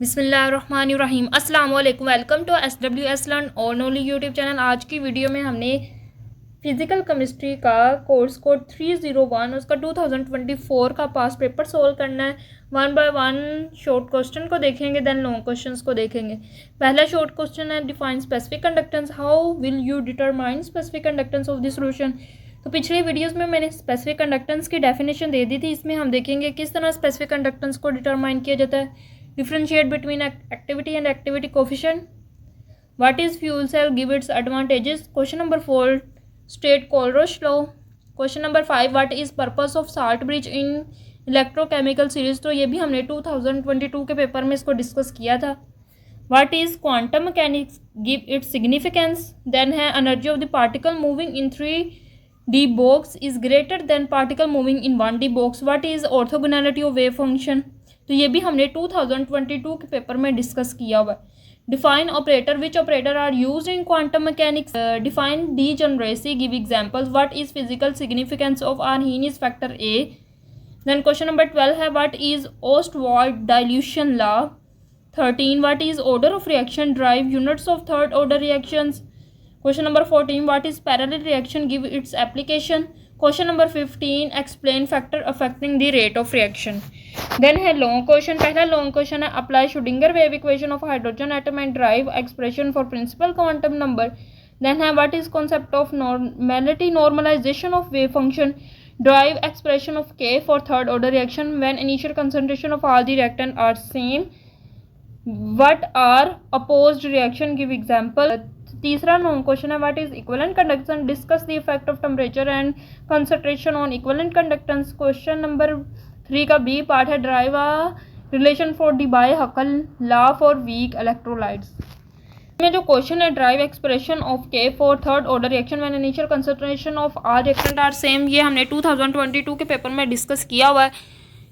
बिस्मिल्लाहिर्रहमानिर्रहीम अस्सलाम वालेकुम। वेलकम टू SWS लर्न और नोली यूट्यूब चैनल। आज की वीडियो में हमने फिज़िकल केमिस्ट्री का कोर्स कोड 301 उसका 2024 का पास पेपर सोल्व करना है। One by one short question को देखेंगे, देन लॉन्ग क्वेश्चंस को देखेंगे। पहला शॉर्ट क्वेश्चन है define specific conductance, how will you determine specific conductance of the solution. तो पिछले वीडियोस में मैंने स्पेसिफिक कंडक्टेंस की डेफिनेशन दे दी थी। इसमें हम देखेंगे किस तरह स्पेसिफिक कंडक्टेंस को डिटरमाइन किया जाता है। Differentiate between activity and activity coefficient. What is fuel cell? Give its advantages. Question number 4. State Colrush law. Question number 5. What is purpose of salt bridge in electrochemical series? तो ये भी हमने 2022 के paper में इसको डिस्कस किया था. What is quantum mechanics? Give its significance. Then है energy of the particle moving in 3D box is greater than particle moving in 1D box. What is orthogonality of wave function? तो ये भी हमने 2022 के paper में discuss किया हुआ है. Define operator, which operator are used in quantum mechanics. Define degeneracy, give examples. What is physical significance of Arrhenius factor A. Then question number 12 है what is Ostwald dilution law. 13 what is order of reaction, drive units of third order reactions. Question number 14 what is parallel reaction, give its application. Question number 15 explain factor affecting the rate of reaction. Then है long question. पहला long question है apply Schrodinger wave equation of hydrogen atom and derive expression for principal quantum number. Then है what is concept of normality, normalization of wave function, derive expression of K for third order reaction when initial concentration of all the reactant are same. What are opposed reaction, give example. तीसरा long question है what is equivalent conductance, discuss the effect of temperature and concentration on equivalent conductance. Question number 3 का B part है derive a relation for Debye Huckel law for weak electrolytes. में जो question है derive expression of K for third order reaction when initial concentration of are reactant are same, ये हमने 2022 के paper में discuss किया हुआ है.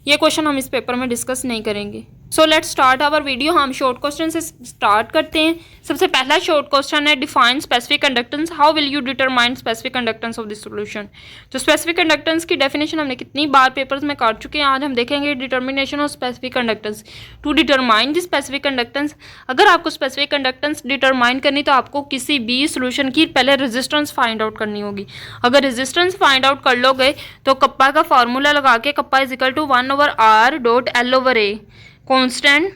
ये क्वेश्चन हम इस पेपर में डिस्कस नहीं करेंगे. So let's start our video. हम शॉर्ट क्वेश्चन से स्टार्ट करते हैं. सबसे पहला शॉर्ट क्वेश्चन है define specific conductance, how will you determine specific conductance of this solution. तो स्पेसिफिक कंडक्टेंस की डेफिनेशन हमने कितनी बार पेपर्स में कर चुके हैं. आज हम देखेंगे determination of specific conductance. To determine the specific conductance, अगर आपको स्पेसिफिक कंडक्टेंस डिटरमाइन करनी तो आपको किसी भी सॉल्यूशन की पहले रेजिस्टेंस फाइंड आउट करनी होगी. अगर रेजिस्टेंस फाइंड आउट कर लोगे तो कप्पा का फार्मूला लगा के kappa is equal to 1/r.L/A constant,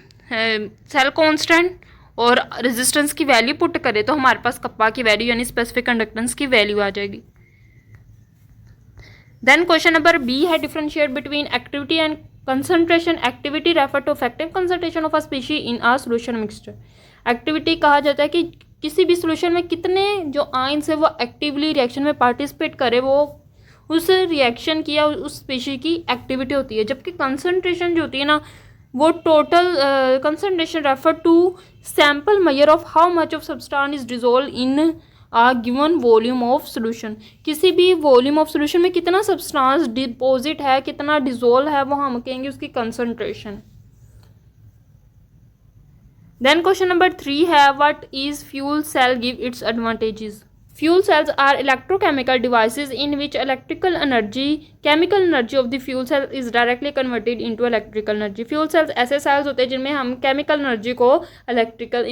cell constant और रेजिस्टेंस की वैल्यू पुट करें तो हमारे पास कप्पा की वैल्यू यानी स्पेसिफिक कंडक्टेंस की वैल्यू आ जाएगी. देन क्वेश्चन नंबर बी है differentiate between activity and concentration. Activity refer to effective concentration of a species in a solution mixture. Activity कहा जाता है कि किसी भी सॉल्यूशन में कितने जो आयंस है वो एक्टिवली रिएक्शन में पार्टिसिपेट करे, वो उस रिएक्शन की या उस स्पीशी की एक्टिविटी होती है. जबकि कंसंट्रेशन जो होती है ना वो total concentration refer to sample measure of how much of substance is dissolve in a given volume of solution. किसी भी वॉल्यूम ऑफ सॉल्यूशन में कितना सब्सटेंस डिपॉजिट है, कितना डिजोल्व है, वो हम कहेंगे उसकी कंसंट्रेशन. देन क्वेश्चन नंबर 3 है what is fuel cell, give its advantages. Fuel cells are electrochemical devices in which chemical energy of the fuel cell is directly converted into electrical energy. Fuel cells ऐसे cells होते हैं जिनमें हम chemical energy को electrical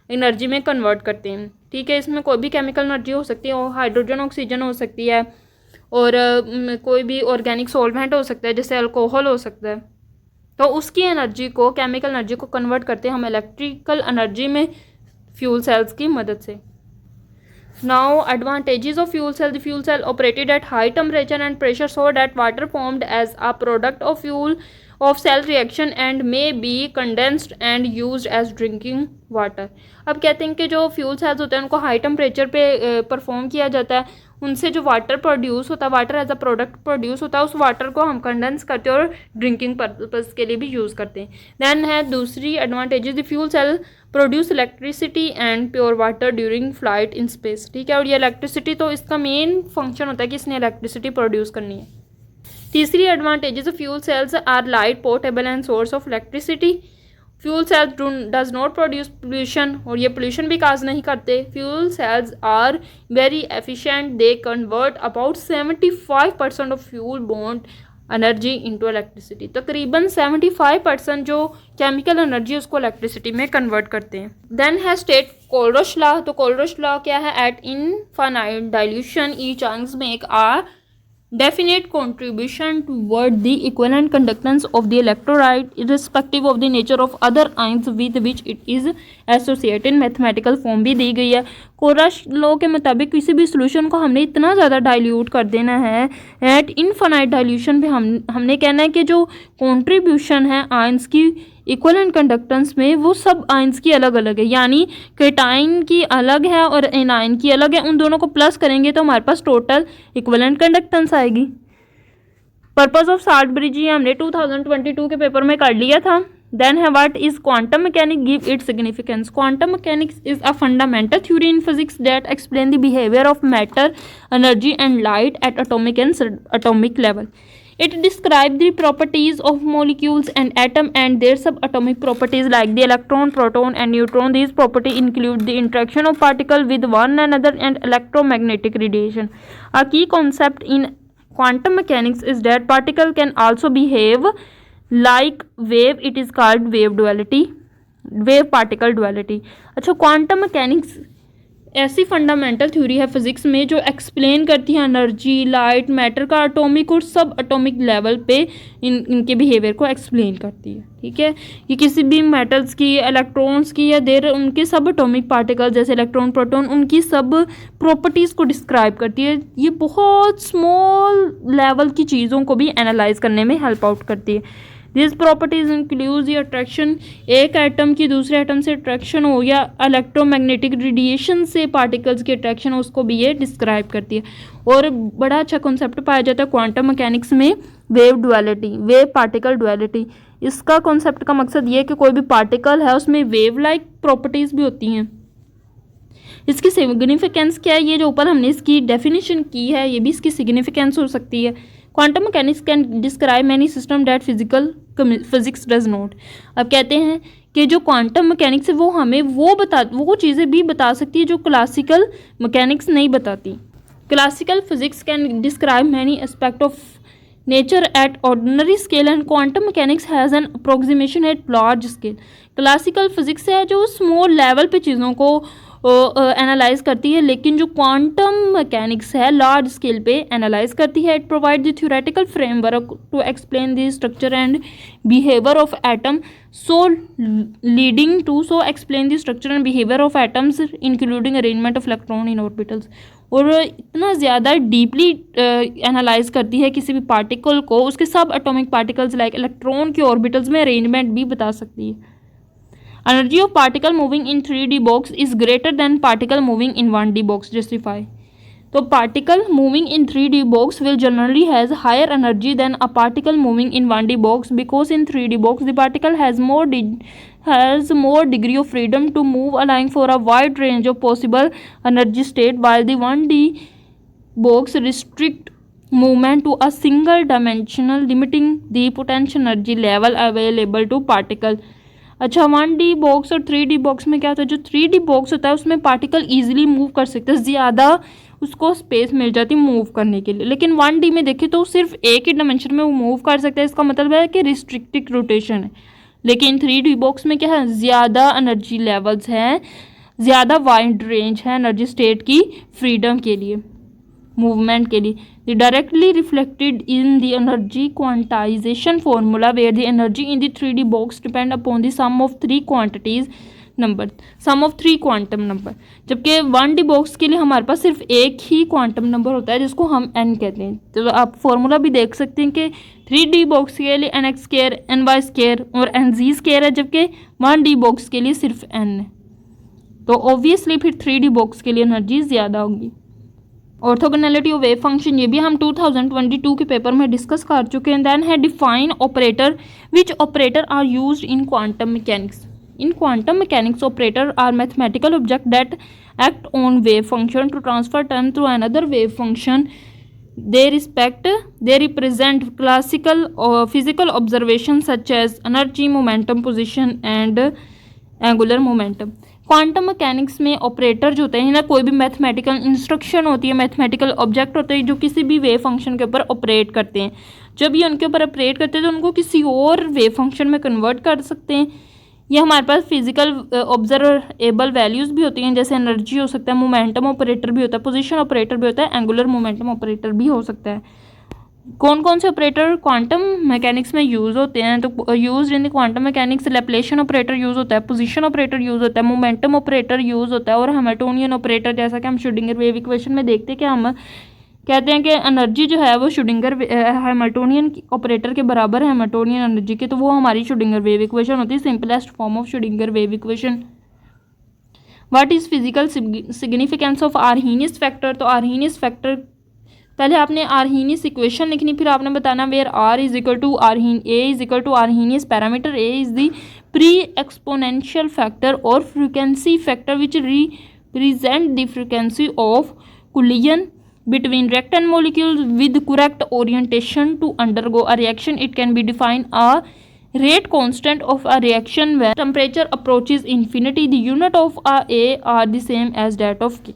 energy में convert करते हैं. ठीक है, इसमें कोई भी chemical energy हो सकती है, हाइड्रोजन ऑक्सीजन हो सकती है और कोई भी ऑर्गेनिक सॉल्वेंट हो सकता है जैसे अल्कोहल हो सकता है. तो उसकी एनर्जी को, केमिकल एनर्जी को कन्वर्ट करते हैं हम इलेक्ट्रिकल एनर्जी में फ्यूल सेल्स की मदद से. Now advantages of fuel cell. The fuel cell operated at high temperature and pressure so that water formed as a product of cell reaction and may be condensed and used as drinking water. अब कहते हैं कि जो fuel cells होते हैं उनको high temperature पे perform किया जाता है. उनसे जो वाटर प्रोड्यूस होता है, water as a product produce होता है, उस वाटर को हम कंडेंस करते हैं और ड्रिंकिंग पर्पज़ के लिए भी यूज़ करते हैं. देन है दूसरी advantages, the fuel cell produce electricity and pure water during flight in space. ठीक है, और ये इलेक्ट्रिसिटी तो इसका मेन फंक्शन होता है कि इसने इलेक्ट्रिसिटी प्रोड्यूस करनी है. तीसरी advantages of fuel cells are light, portable and source of electricity. Fuel cells does not produce pollution, और ये पोल्यूशन भी काज नहीं करते. Fuel cells are very efficient, they convert about 75% of fuel bond energy into electricity. तकरीबन 75% जो chemical energy है उसको electricity में कन्वर्ट करते हैं। देन है स्टेट कोलरश लॉ। तो कोलरश लॉ क्या है? At infinite dilution each ions make a definite contribution toward the equivalent conductance of the electrolyte irrespective of the nature of other ions with which it is associated। Mathematical form भी दी गई है। कोलरश law के मुताबिक किसी भी solution को हमने इतना ज़्यादा डाइल्यूट कर देना है एट इनफाइनाइट डाइल्यूशन पे हमने कहना है कि जो कॉन्ट्रीब्यूशन है आयंस की इक्वलेंट कंडक्टेंस में वो सब आयंस की अलग अलग है, यानी केटाइन की अलग है और एनाइन की अलग है। उन दोनों को प्लस करेंगे तो हमारे पास टोटल इक्वलेंट कंडक्टेंस आएगी। पर्पस ऑफ साल्ट ब्रिज ये हमने 2022 के पेपर में कर लिया था। देन है what is quantum mechanics, give it significance. Quantum mechanics is a fundamental theory in physics that explain the behaviour of matter, energy and light at atomic and atomic level. It describes the properties of molecules and atom and their subatomic properties like the electron, proton and neutron. These properties include the interaction of particles with one another and electromagnetic radiation. A key concept in quantum mechanics is that particle can also behave like wave. It is called wave duality, wave particle duality. अच्छा, quantum mechanics ऐसी fundamental theory है physics में जो explain करती है energy, light, matter का atomic और सब एटॉमिक लेवल पे इनके बिहेवियर को एक्सप्लेन करती है। ठीक है, ये किसी भी मेटल्स की, इलेक्ट्रॉन्स की या देर उनके सब एटॉमिक पार्टिकल जैसे इलेक्ट्रॉन, प्रोटॉन, उनकी सब प्रॉपर्टीज़ को डिस्क्राइब करती है। ये बहुत स्मॉल लेवल की चीज़ों को भी एनालाइज करने में हेल्प आउट करती है। This properties include the attraction, एक एटम की दूसरे एटम से अट्रैक्शन हो या इलेक्ट्रोमैग्नेटिक रेडिएशन से पार्टिकल्स की अट्रैक्शन हो, उसको भी ये डिस्क्राइब करती है। और बड़ा अच्छा कॉन्सेप्ट पाया जाता है क्वांटम मैकेनिक्स में wave duality, wave particle duality. इसका कॉन्सेप्ट का मकसद ये है कि कोई भी पार्टिकल है उसमें वेव लाइक प्रॉपर्टीज़ भी होती हैं। इसकी सिग्निफिकेंस क्या है, ये जो ऊपर हमने इसकी डेफिनेशन की है ये भी इसकी सिग्निफिकेंस हो सकती है। Quantum mechanics can describe many system that physics does not. अब कहते हैं कि जो क्वांटम मैकेनिक्स है वो हमें वो चीज़ें भी बता सकती है जो क्लासिकल मैकेनिक्स नहीं बताती। Classical physics can describe many aspect of nature eight ordinary scale and quantum mechanics has an approximation at large scale. Classical physics है जो स्मॉल लेवल पे चीज़ों को एनालाइज करती है, लेकिन जो क्वांटम मैकेनिक्स है लार्ज स्केल पे एनालाइज करती है। It provide the theoretical framework to explain the structure and behaviour of atom so explain the structure and behaviour of atoms including arrangement of electron in orbitals. और इतना ज़्यादा deeply analyse करती है किसी भी पार्टिकल को, उसके सब एटॉमिक पार्टिकल्स लाइक इलेक्ट्रॉन के ऑर्बिटल्स में अरेंजमेंट भी बता सकती है। Energy of particle moving in 3D box is greater than particle moving in 1D box. Justify. तो particle moving in 3D box will generally has higher energy than a particle moving in 1D box because in 3D box the particle has more degree of freedom to move allowing for a wide range of possible energy state while the 1D box restrict movement to a single dimensional limiting the potential energy level available to particle। अच्छा, 1D box और 3D box में क्या होता है? जो 3D box होता है उसमें पार्टिकल ईजिली मूव कर सकते हैं, ज़्यादा उसको स्पेस मिल जाती है मूव करने के लिए। लेकिन 1D में देखें तो सिर्फ एक ही डायमेंशन में वो मूव कर सकता है, इसका मतलब है कि रिस्ट्रिक्टेड रोटेशन है। लेकिन 3D बॉक्स में क्या है? ज़्यादा एनर्जी लेवल्स हैं, ज़्यादा वाइड रेंज है एनर्जी स्टेट की फ्रीडम के लिए, मूवमेंट के लिए। Directly reflected in the energy quantization formula where the energy in the 3D box depend upon the sum of three quantum number। जबकि 1D बॉक्स के लिए हमारे पास सिर्फ एक ही क्वांटम नंबर होता है जिसको हम n कहते हैं। तो आप फॉर्मूला भी देख सकते हैं कि 3D बॉक्स के लिए nx स्क्वायर, ny स्क्वायर और nz स्क्वायर है, जबकि 1D बॉक्स के लिए सिर्फ n है। तो ऑब्वियसली फिर 3D बॉक्स के लिए एनर्जी ज़्यादा होगी। ऑर्थोगोनैलिटी ऑफ वेव फंक्शन ये भी हम 2022 के पेपर में डिस्कस कर चुके हैं। देन है define operator, which operator are used in quantum mechanics. In quantum mechanics operator are mathematical object that act on wave function to transfer term through another wave function. they represent classical or physical observations such as energy, momentum, position and angular momentum। Quantum mechanics में operator जो होते हैं ना, कोई भी mathematical instruction होती है, mathematical object होते हैं जो किसी भी वेव फंक्शन के ऊपर ऑपरेट करते हैं, जब ये उनके ऊपर ऑपरेट करते हैं तो उनको किसी और वेव फंक्शन में कन्वर्ट कर सकते हैं। ये हमारे पास फिजिकल ऑब्जर्वेबल वैल्यूज़ भी होती हैं, जैसे एनर्जी हो सकता है, मोमेंटम ऑपरेटर भी होता है, पोजीशन ऑपरेटर भी होता है, एंगुलर मोमेंटम ऑपरेटर भी हो सकता है। कौन कौन से ऑपरेटर क्वांटम मैकेनिक्स में यूज़ होते हैं? तो use in the quantum mechanics Laplacian operator use होता है, पोजीशन ऑपरेटर यूज़ होता है, मोमेंटम ऑपरेटर यूज़ होता है, और हैमिल्टोनियन ऑपरेटर, जैसा कि हम श्रोडिंगर वेव इक्वेशन में देखते हैं कि हम कहते हैं कि एनर्जी जो है वो श्रोडिंगर हैमिल्टोनियन ऑपरेटर के बराबर है, हैमिल्टोनियन एनर्जी के, तो वो हमारी श्रोडिंगर वेव इक्वेशन होती है, simplest form of Schrodinger wave equation. What is physical significance of Arrhenius factor? तो आर्हीनियस फैक्टर, पहले आपने आर्हीनियस इक्वेशन लिखनी, फिर आपने बताना where R is equal to A is equal to Arrhenius parameter, A is the pre exponential factor और frequency factor which represent the frequency of collision between reactant molecules with correct orientation to undergo a reaction. It can be defined a rate constant of a reaction when temperature approaches infinity. The unit of a are the same as that of K.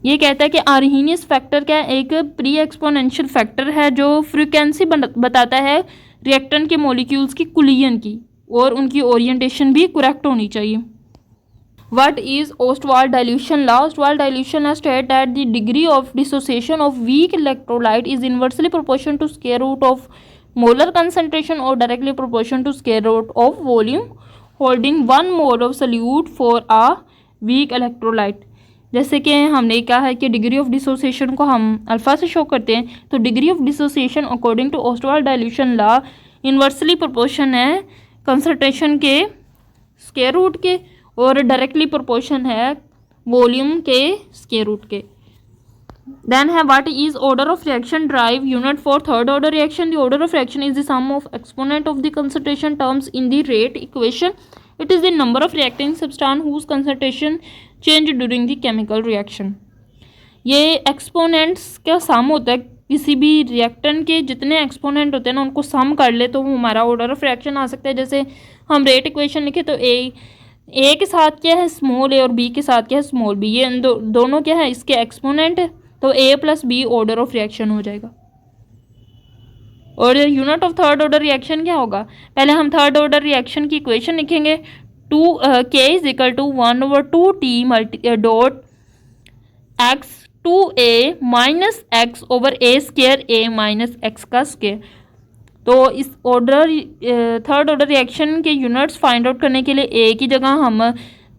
ये कहता है कि Arrhenius factor क्या है? एक pre exponential factor है जो frequency बताता है रिएक्टेंट के मॉलिक्यूल्स की कोलिजन की, और उनकी ओरिएंटेशन भी करेक्ट होनी चाहिए। What is Ostwald dilution law? Ostwald dilution law states that the degree of dissociation of weak electrolyte is inversely proportional to square root of molar concentration or directly proportional to square root of volume holding 1 mole of solute for a weak electrolyte. जैसे कि हमने कहा है कि degree of dissociation को हम alpha से show करते हैं, तो degree of dissociation according to Ostwald dilution law inversely proportion है कंसंट्रेशन के स्क्वायर रूट के, और डायरेक्टली प्रोपोर्शन है वॉल्यूम के स्क्वायर रूट के। देन है what is order of reaction drive unit for third order reaction? The order of reaction is the sum of exponent of the concentration terms in the rate equation. It is the number of reacting substance whose concentration change during the chemical reaction. ये exponents का सम होता है, किसी भी reactant के जितने exponent होते हैं ना उनको सम कर ले तो वो हमारा ऑर्डर ऑफ रिएक्शन आ सकता है. जैसे हम रेट इक्वेशन लिखे तो ए के साथ क्या है स्मॉल ए और बी के साथ क्या है स्मॉल बी, ये दोनों क्या है इसके एक्सपोनेंट है, तो A plus B order of reaction हो जाएगा. और unit of third order reaction क्या होगा? पहले हम थर्ड ऑर्डर रिएक्शन की इक्वेशन लिखेंगे, K is equal to 1/2t dot x 2a minus x over a square a minus x का स्केयर. तो इस ऑर्डर थर्ड ऑर्डर रिएक्शन के यूनिट्स फाइंड आउट करने के लिए ए की जगह हम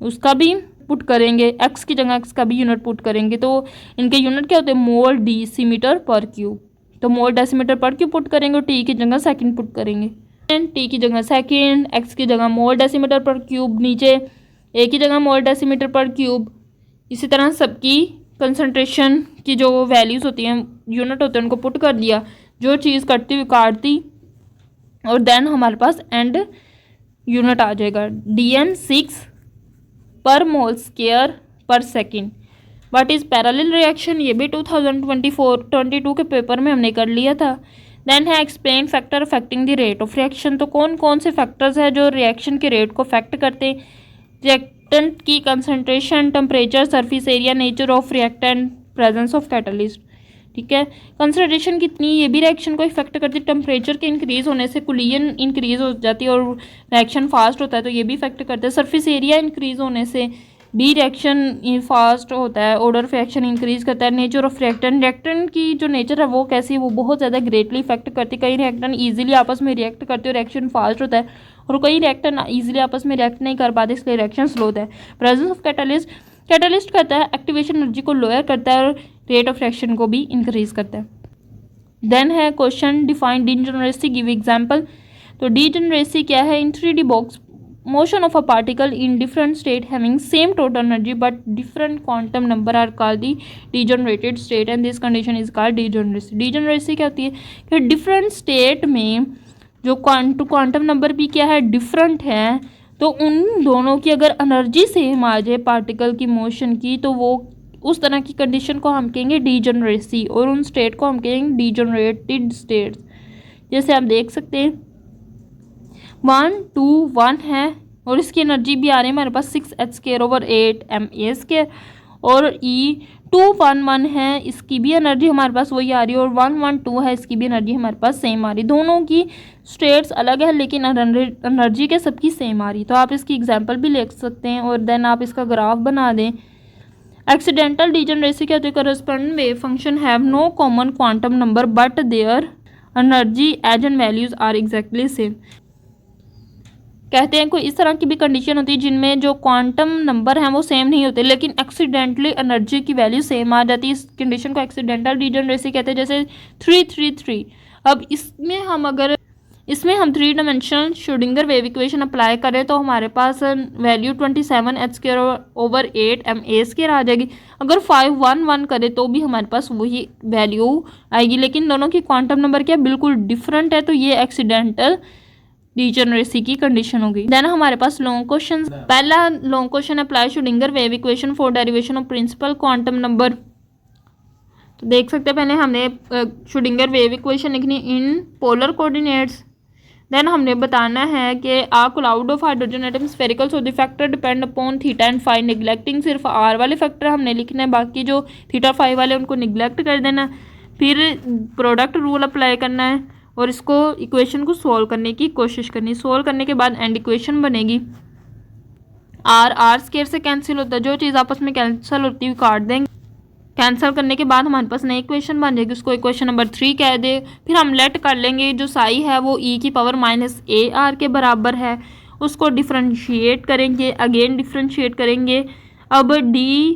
उसका भी पुट करेंगे, एक्स की जगह एक्स का भी यूनिट पुट करेंगे. तो इनके यूनिट क्या होते हैं? मोल डेसीमीटर पर क्यूब. तो मोल डेसीमीटर पर क्यूब पुट करेंगे और टी की जगह सेकंड पुट करेंगे. टी की जगह सेकंड, एक्स की जगह मोल डेसीमीटर पर क्यूब, नीचे ए की जगह मोल डेसीमीटर पर क्यूब. इसी तरह सबकी कंसंट्रेशन की जो वैल्यूज़ होती हैं यूनिट होते हैं उनको पुट कर दिया, जो चीज़ कटती हुई काट दी, और देन हमारे पास एंड यूनिट आ जाएगा dN 6 पर मोल स्क्वायर पर second. What is parallel reaction? ये भी 2022 के पेपर में हमने कर लिया था. देन है explain factor affecting the rate of reaction. तो कौन कौन से फैक्टर्स हैं जो रिएक्शन के रेट को अफेक्ट करते हैं? रिएक्टेंट की concentration, temperature, surface area, nature of reactant, presence of catalyst. ठीक है, कंसंट्रेशन कितनी, ये भी रिएक्शन को इफेक्ट करती है. टेम्परेचर के इंक्रीज होने से कोलिजन इंक्रीज हो जाती है और रिएक्शन फास्ट होता है, तो ये भी इफेक्ट करता है. सरफेस एरिया इंक्रीज होने से भी रिएक्शन फास्ट होता है, ऑर्डर ऑफ रिएक्शन इंक्रीज करता है. नेचर ऑफ रिएक्टेंट, रिएक्टेंट की जो नेचर है वो कैसी है, वो बहुत ज़्यादा ग्रेटली इफेक्ट करती है. कई रिएक्टेंट ईजिली आपस में रिएक्ट करते हैं, रिएक्शन फास्ट होता है, और कई रिएक्टेंट ईजिली आपस में रिएक्ट नहीं कर पाते, इसलिए रिएक्शन स्लो होता है. प्रेजेंस ऑफ कैटलिस्ट, कैटलिस्ट करता है एक्टिवेशन एनर्जी को लोअर करता है और रेट ऑफ रिएक्शन को भी इंक्रीज करता है. देन है question define degeneracy, give example. तो डीजेनरेसी क्या है? इन 3D box motion of a particle in different state having same total energy but different quantum number are called the degenerated state, and this condition is called degeneracy. degeneracy क्या होती है कि different state में जो quantum number भी क्या है different है, तो उन दोनों की अगर एनर्जी सेम आ जाए पार्टिकल की मोशन की, तो वो उस तरह की कंडीशन को हम कहेंगे डीजेनरेसी, और उन स्टेट को हम कहेंगे डीजेनरेटेड स्टेट्स. जैसे आप देख सकते हैं 1 2 1 है, और इसकी एनर्जी भी आ रही है हमारे पास 6h²/8 ma²। और E211 है, इसकी भी एनर्जी हमारे पास वही आ रही है, और 112 है, इसकी भी एनर्जी हमारे पास सेम आ रही है। दोनों की स्टेट्स अलग है लेकिन एनर्जी के सबकी सेम आ रही है। तो आप इसकी एग्जांपल भी लिख सकते हैं और देन आप इसका ग्राफ बना दें। एक्सीडेंटल डीजनरेसी कहते हैं corresponding wave function have no common quantum number but their energy eigen values are exactly same. कहते हैं कोई इस तरह की भी कंडीशन होती है जिनमें जो क्वांटम नंबर हैं वो सेम नहीं होते लेकिन एक्सीडेंटली एनर्जी की वैल्यू सेम आ जाती है। इस कंडीशन को एक्सीडेंटल डीजनरेसी कहते हैं। जैसे 333, अब इसमें हम 3 dimensional Schrodinger wave equation apply करें तो हमारे पास वैल्यू 27h²/8 ma² आ जाएगी। अगर 511 करें तो भी हमारे पास वही वैल्यू आएगी, लेकिन दोनों की क्वांटम नंबर क्या बिल्कुल डिफरेंट है, तो ये एक्सीडेंटल डीजनरेसी की कंडीशन होगी। देन हमारे पास लॉन्ग क्वेश्चन। पहला long question apply Schrodinger wave equation for derivation of principal quantum number. तो देख सकते हैं पहले हमने श्रोडिंगर वेव इक्वेशन लिखनी इन पोलर कोऑर्डिनेट्स। देन हमने बताना है कि आ cloud of hydrogen atom spherical, so the factor depend upon theta and phi, neglecting सिर्फ आर वाले फैक्टर हमने लिखना है, बाकी जो थीटा फाई वाले उनको निगलेक्ट कर देना। फिर प्रोडक्ट रूल अप्लाई करना है और इसको इक्वेशन को सोल्व करने की कोशिश करनी। सोल्व करने के बाद एंड इक्वेशन बनेगी। r² से कैंसिल होता है, जो चीज़ आपस में कैंसिल होती है काट देंगे। कैंसिल करने के बाद हमारे पास नई इक्वेशन बन जाएगी, उसको इक्वेशन नंबर 3 कह दे। फिर हम लेट कर लेंगे, जो साई है वो e⁻⁻ar के बराबर है, उसको डिफ्रेंशिएट करेंगे, अगेन डिफ्रेंशिएट करेंगे। अब d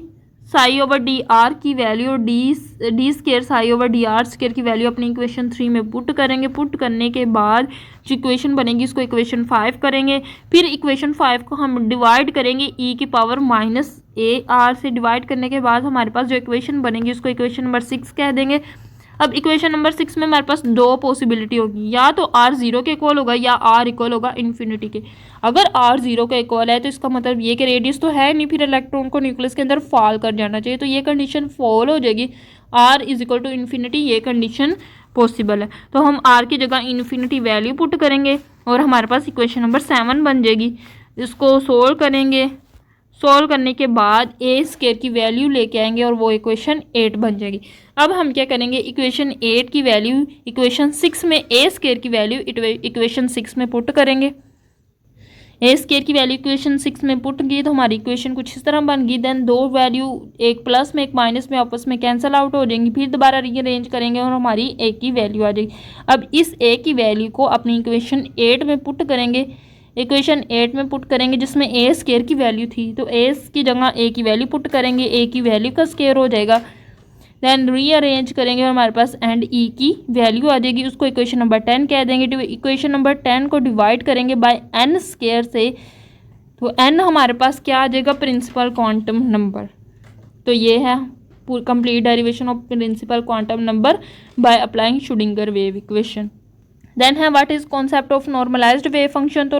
साई/dr की वैल्यू d² साई/dr² की वैल्यू अपनी इक्वेशन 3 में पुट करेंगे। पुट करने के बाद जो इक्वेशन बनेगी उसको इक्वेशन 5 करेंगे। फिर इक्वेशन 5 को हम डिवाइड करेंगे e⁻⁻ar से। डिवाइड करने के बाद हमारे पास जो इक्वेशन बनेगी उसको इक्वेशन नंबर 6 कह देंगे। अब इक्वेशन नंबर 6 में हमारे पास 2 पॉसिबिलिटी होगी, या तो r 0 के इक्वल होगा या r इक्वल होगा इन्फिनिटी के। अगर r 0 का इक्वल है तो इसका मतलब ये कि रेडियस तो है नहीं, फिर इलेक्ट्रॉन को न्यूक्लियस के अंदर फॉल कर जाना चाहिए, तो ये कंडीशन फॉल हो जाएगी। r = इन्फिनिटी, ये कंडीशन पॉसिबल है, तो हम r की जगह इन्फिनिटी वैल्यू पुट करेंगे और हमारे पास इक्वेशन नंबर 7 बन जाएगी। इसको सोल्व करेंगे, सोल्व करने के बाद a² की वैल्यू लेके आएंगे और वो इक्वेशन 8 बन जाएगी। अब हम क्या करेंगे, इक्वेशन 8 की वैल्यू इक्वेशन 6 में a² की वैल्यू इक्वेशन 6 में पुट करेंगे। a² की वैल्यू इक्वेशन 6 में पुट की तो हमारी इक्वेशन कुछ इस तरह बन गई। देन 2 वैल्यू, एक प्लस में एक माइनस में, आपस में कैंसिल आउट हो जाएंगी। फिर दोबारा रीअरेंज करेंगे और हमारी a की वैल्यू आ जाएगी। अब इस a की वैल्यू को अपनी इक्वेशन 8 में पुट करेंगे। इक्वेशन 8 में पुट करेंगे जिसमें a² की वैल्यू थी, तो a की जगह a की वैल्यू पुट करेंगे, a की वैल्यू का स्क्वायर हो जाएगा। देन रीअरेंज करेंगे और हमारे पास एंड e की वैल्यू आ जाएगी, उसको इक्वेशन नंबर 10 कह देंगे। इक्वेशन नंबर 10 को डिवाइड करेंगे बाय n² से, तो n हमारे पास क्या आ जाएगा, प्रिंसिपल क्वांटम नंबर। तो ये है complete derivation of principal quantum number by applying Schrodinger wave equation. Then है what is concept of normalized wave function. तो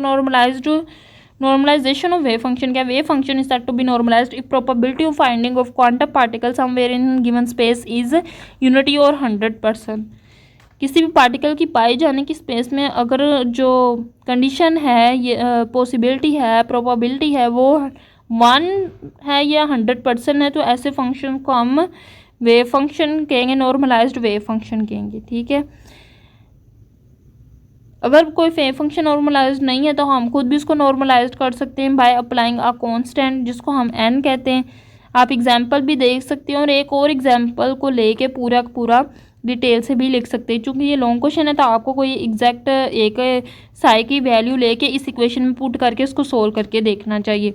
नॉर्मलाइजेशन ऑफ वेव फंक्शन क्या, wave function is said to be normalized if probability of finding of quantum particle somewhere in given space is unity और 100%। किसी भी particle की पाए जाने की space में अगर जो कंडीशन है, ये पॉसिबिलिटी है, प्रोबेबिलिटी है, वो 1 है या 100% है, तो ऐसे फंक्शन को हम वेव फंक्शन कहेंगे, नॉर्मलाइज्ड वेव फंक्शन कहेंगे। ठीक है, अगर कोई वेव फंक्शन नॉर्मलाइज्ड नहीं है तो हम खुद भी उसको नॉर्मलाइज्ड कर सकते हैं बाय अप्लाइंग अ कांस्टेंट जिसको हम n कहते हैं। आप एग्जांपल भी देख सकते हैं और एक और एग्जांपल को लेके पूरा डिटेल से भी लिख सकते हैं। चूँकि ये लॉन्ग क्वेश्चन है तो आपको कोई एग्जैक्ट एक साई की वैल्यू लेके इस इक्वेशन में पुट करके उसको सोल्व करके देखना चाहिए।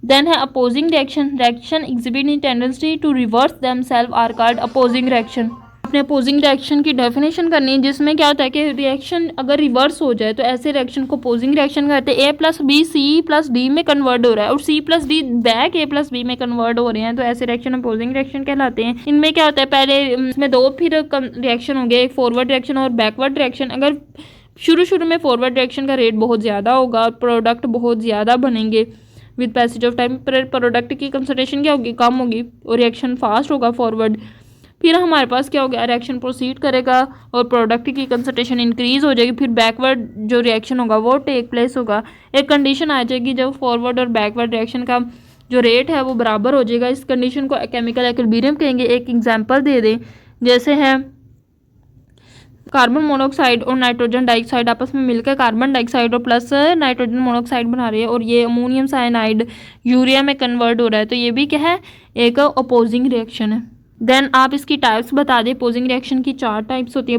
देन है opposing reaction exhibit tendency to reverse themselves are called opposing reaction. आपने अपोजिंग रिएक्शन की डेफिनेशन करनी है, जिसमें क्या होता है कि रिएक्शन अगर रिवर्स हो जाए तो ऐसे रिएक्शन को अपोजिंग रिएक्शन कहते हैं। a + b c + d में कन्वर्ट हो रहा है और c + d back a + b में कन्वर्ट हो रहे हैं, तो ऐसे रिएक्शन अपोजिंग रिएक्शन कहलाते हैं। इनमें क्या होता है, पहले इसमें 2 फिर रिएक्शन होंगे, एक फॉरवर्ड रिएक्शन और बैकवर्ड रिएक्शन। अगर शुरू में फॉरवर्ड रिएक्शन का रेट बहुत ज़्यादा होगा, प्रोडक्ट बहुत ज़्यादा बनेंगे, with passage of time product की कंसंट्रेशन क्या होगी, कम होगी और रिएक्शन फास्ट होगा फॉरवर्ड। फिर हमारे पास क्या हो गया, रिएक्शन प्रोसीड करेगा और प्रोडक्ट की कंसंट्रेशन इंक्रीज हो जाएगी। फिर बैकवर्ड जो रिएक्शन होगा वो टेक प्लेस होगा। एक कंडीशन आ जाएगी जब फॉरवर्ड और बैकवर्ड रिएक्शन का जो रेट है वो बराबर हो जाएगा। इस कंडीशन को केमिकल इक्विलिब्रियम कहेंगे। एक एग्जांपल दे दें, जैसे है कार्बन मोनोऑक्साइड और नाइट्रोजन डाइऑक्साइड आपस में मिलकर कार्बन डाइऑक्साइड और प्लस नाइट्रोजन मोनोऑक्साइड बना रही है और ये अमोनियम साइनाइड यूरिया में कन्वर्ट हो रहा है, तो ये भी क्या है, एक अपोजिंग रिएक्शन है। देन आप इसकी टाइप्स बता दें। अपोजिंग रिएक्शन की 4 टाइप्स होती है।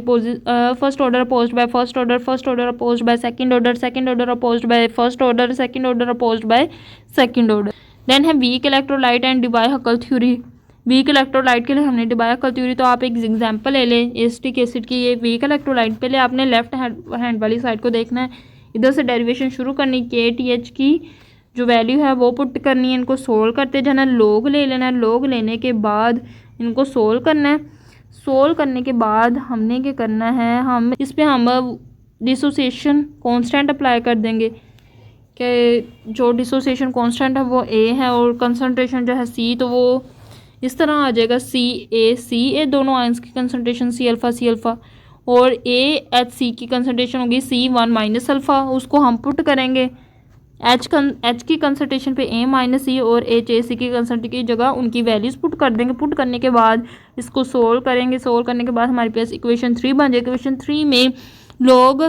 First order opposed by first order, first order opposed by second order, second order opposed by first order, second order opposed by second order. Then है weak electrolyte and Debye Huckel theory. Weak electrolyte के लिए हमने डिबाई-हकल theory, तो आप एक example ले लें acetic acid की। ये वीक इलेक्ट्रोलाइट, पहले आपने लेफ्ट हैंड वाली साइड को देखना है, इधर से डेरिवेशन शुरू करनी, KTH की जो वैल्यू है वो पुट करनी है, इनको सोल्व करते जाना, लॉग ले लेना है, लॉग लेने के बाद इनको सोल्व करना है। सोल्व करने के बाद हमने क्या करना है, हम इस पर हम डिसोसिएशन कांस्टेंट अप्लाई कर देंगे कि जो डिसोसिएशन कांस्टेंट है वो A है और कंसंट्रेशन जो है C, तो वो इस तरह आ जाएगा CA दोनों आयंस की कंसंट्रेशन C अल्फ़ा और AHC की कंसंट्रेशन होगी C1 माइनस अल्फ़ा। उसको हम पुट करेंगे H की कंसंट्रेशन पे A माइनस C और HAC की कंसंट्रेशन की जगह उनकी वैल्यूज़ पुट कर देंगे। पुट करने के बाद इसको सोल्व करेंगे। सोल्व करने के बाद हमारे पास इक्वेशन 3 बन जाएगी। इक्वेशन 3 में लॉग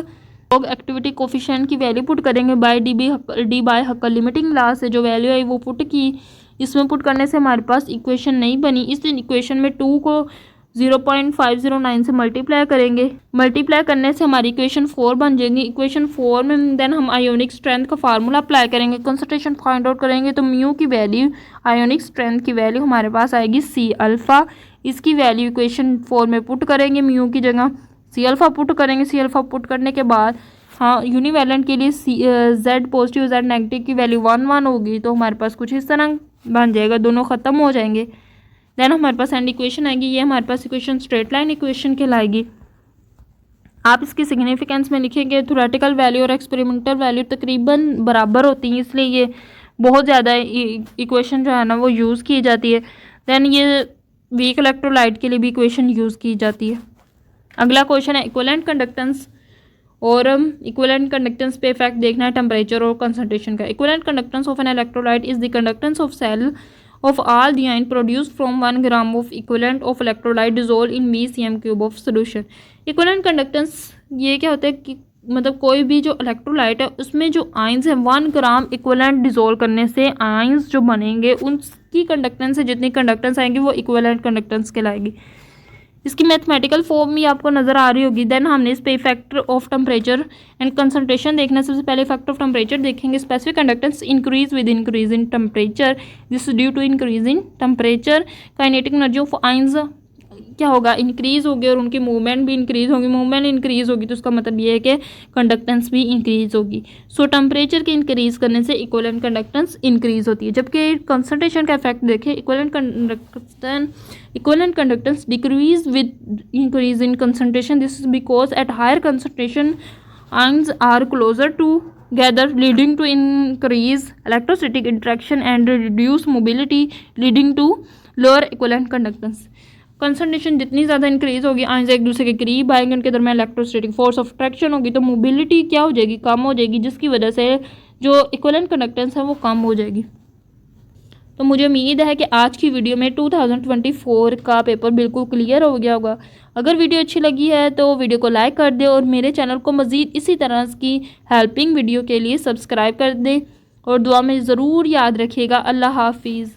एक्टिविटी कोफिशिएंट की वैल्यू पुट करेंगे by Debye Huckel limiting law से जो वैल्यू आई वो पुट की। इसमें पुट करने से हमारे पास इक्वेशन नहीं बनी। इस इक्वेशन में 2 को 0.509 से मल्टीप्लाई करेंगे। मल्टीप्लाई करने से हमारी इक्वेशन 4 बन जाएगी। इक्वेशन 4 में देन हम आयोनिक स्ट्रेंथ का फार्मूला अप्लाई करेंगे, कंसंट्रेशन फाइंड आउट करेंगे, तो म्यू की वैल्यू, आयोनिक स्ट्रेंथ की वैल्यू हमारे पास आएगी C अल्फ़ा। इसकी वैल्यू इक्वेशन 4 में पुट करेंगे, म्यू की जगह C अल्फ़ा पुट करेंगे। C अल्फ़ा पुट करने के बाद हाँ यूनिवैलेंट के लिए Z पॉजिटिव Z नेगेटिव की वैल्यू 1 होगी, तो हमारे पास कुछ इस तरह बन जाएगा, दोनों ख़त्म हो जाएंगे। देन हमारे पास एंड इक्वेशन आएगी, ये हमारे पास इक्वेशन स्ट्रेट लाइन इक्वेशन कहलाएगी। आप इसकी सिग्निफिकेंस में लिखेंगे थ्योरेटिकल वैल्यू और एक्सपेरिमेंटल वैल्यू तकरीबन बराबर होती हैं, इसलिए ये बहुत ज़्यादा इक्वेशन जो है ना वो यूज़ की जाती है। देन ये वीक इलेक्ट्रोलाइट के लिए भी इक्वेशन यूज़ की जाती है। अगला क्वेश्चन है इक्विवेलेंट कंडक्टेंस, और इक्विवेलेंट कंडक्टेंस पे इफेक्ट देखना है टेम्परेचर और कंसंट्रेशन का। Equivalent conductance of an electrolyte is the conductance of cell of all the ion produced from 1 gram of equivalent of electrolyte dissolved in VCm³ of solution। equivalent conductance ये क्या होता है कि मतलब कोई भी जो इलेक्ट्रोलाइट है उसमें जो आयंस है 1 ग्राम इक्विवेलेंट डिसोल्व करने से आयंस जो बनेंगे उनकी कंडक्टेंस से जितनी कंडक्टेंस आएंगी वो इक्विवेलेंट कंडक्टेंस कहलाएगी। इसकी मैथमेटिकल फॉर्म भी आपको नज़र आ रही होगी। देन हमने इस पे factor of temperature and concentration देखना है। सबसे पहले फैक्टर ऑफ टेम्परेचर देखेंगे। Specific conductance increase with increase in temperature, this due to increase in temperature. Kinetic energy of ions क्या होगा, इंक्रीज होगी और उनकी मूवमेंट भी इंक्रीज होगी। मूवमेंट इंक्रीज होगी तो उसका मतलब ये है कि कंडक्टेंस भी इंक्रीज होगी। सो टेम्परेचर के इंक्रीज करने से इक्विवेलेंट कंडक्टेंस इंक्रीज होती है। जबकि कंसंट्रेशन का इफेक्ट देखें, equivalent conductance decreases with increase in concentration, this is because at higher concentration ions are closer together leading to increase electrostatic interaction and reduce mobility leading to lower equivalent conductance। Concentration जितनी ज़्यादा increase होगी ions एक दूसरे के करीब आएंगे, उनके दरमियान इलेक्ट्रोस्टैटिक फोर्स ऑफ अट्रैक्शन होगी, तो मोबिलिटी क्या हो जाएगी, कम हो जाएगी, जिसकी वजह से जो इक्विवेलेंट कंडक्टेंस है वो कम हो जाएगी। तो मुझे उम्मीद है कि आज की वीडियो में 2024 का पेपर बिल्कुल क्लियर हो गया होगा। अगर वीडियो अच्छी लगी है तो वीडियो को लाइक कर दें और मेरे चैनल को मज़ीद इसी तरह की हेल्पिंग वीडियो के लिए सब्सक्राइब कर दें और दुआ में ज़रूर याद रखिएगा। अल्लाह हाफिज़।